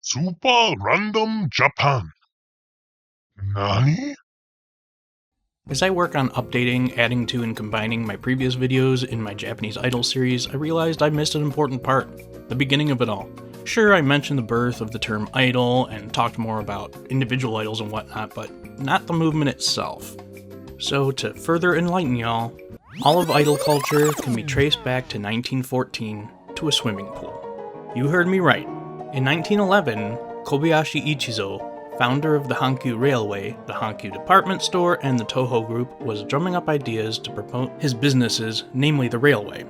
Super Random Japan. Nani? As I work on updating, adding to, and combining my previous videos in my Japanese Idol series, I realized I missed an important part, the beginning of it all. Sure, I mentioned the birth of the term idol and talked more about individual idols and whatnot, but not the movement itself. So to further enlighten y'all, all of idol culture can be traced back to 1914 to a swimming pool. You heard me right. In 1911, Kobayashi Ichizo, founder of the Hankyu Railway, the Hankyu department store, and the Toho Group, was drumming up ideas to promote his businesses, namely the railway.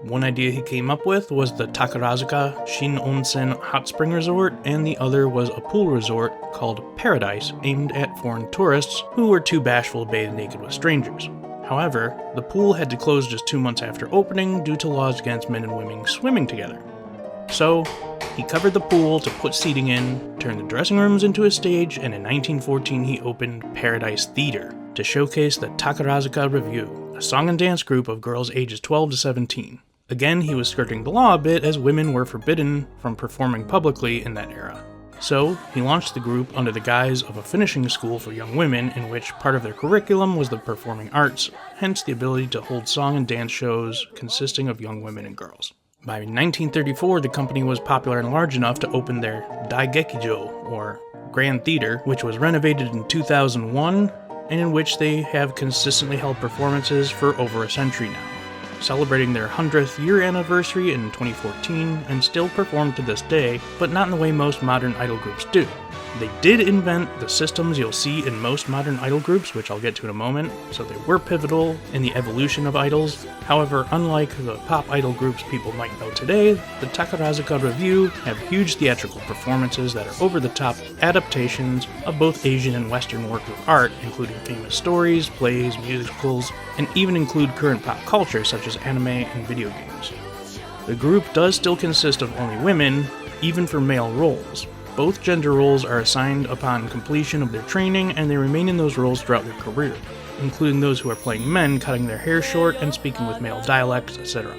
One idea he came up with was the Takarazuka Shin Onsen hot spring resort, and the other was a pool resort called Paradise, aimed at foreign tourists who were too bashful to bathe naked with strangers. However, the pool had to close just 2 months after opening due to laws against men and women swimming together. So, he covered the pool to put seating in, turned the dressing rooms into a stage, and in 1914 he opened Paradise Theater to showcase the Takarazuka Revue, a song and dance group of girls ages 12 to 17. Again, he was skirting the law a bit as women were forbidden from performing publicly in that era. So, he launched the group under the guise of a finishing school for young women in which part of their curriculum was the performing arts, hence the ability to hold song and dance shows consisting of young women and girls. By 1934, the company was popular and large enough to open their Daigekijo, or Grand Theater, which was renovated in 2001, and in which they have consistently held performances for over a century now, celebrating their 100th year anniversary in 2014, and still perform to this day, but not in the way most modern idol groups do. They did invent the systems you'll see in most modern idol groups, which I'll get to in a moment, so they were pivotal in the evolution of idols. However, unlike the pop idol groups people might know today, the Takarazuka Revue have huge theatrical performances that are over-the-top adaptations of both Asian and Western works of art, including famous stories, plays, musicals, and even include current pop culture such as anime and video games. The group does still consist of only women, even for male roles. Both gender roles are assigned upon completion of their training, and they remain in those roles throughout their career, including those who are playing men cutting their hair short and speaking with male dialects, etc.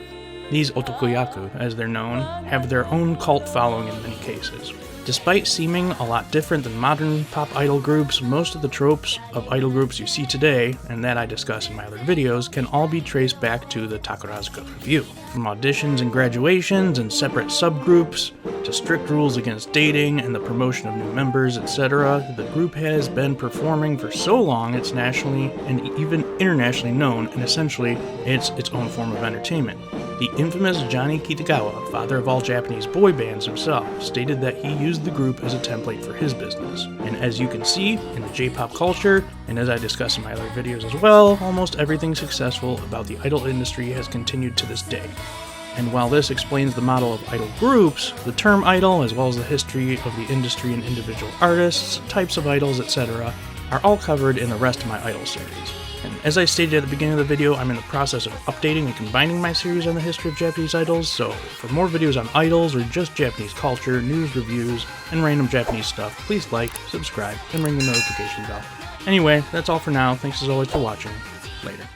These otokoyaku, as they're known, have their own cult following in many cases. Despite seeming a lot different than modern pop idol groups, most of the tropes of idol groups you see today, and that I discuss in my other videos, can all be traced back to the Takarazuka Revue. From auditions and graduations and separate subgroups, to strict rules against dating and the promotion of new members, etc., the group has been performing for so long it's nationally and even internationally known, and essentially it's its own form of entertainment. The infamous Johnny Kitagawa, father of all Japanese boy bands himself, stated that he used the group as a template for his business. And as you can see, in the J-pop culture, and as I discuss in my other videos as well, almost everything successful about the idol industry has continued to this day. And while this explains the model of idol groups, the term idol, as well as the history of the industry and individual artists, types of idols, etc., are all covered in the rest of my idol series. And as I stated at the beginning of the video, I'm in the process of updating and combining my series on the history of Japanese idols, so for more videos on idols or just Japanese culture, news, reviews, and random Japanese stuff, please like, subscribe, and ring the notification bell. Anyway, that's all for now. Thanks as always for watching. Later.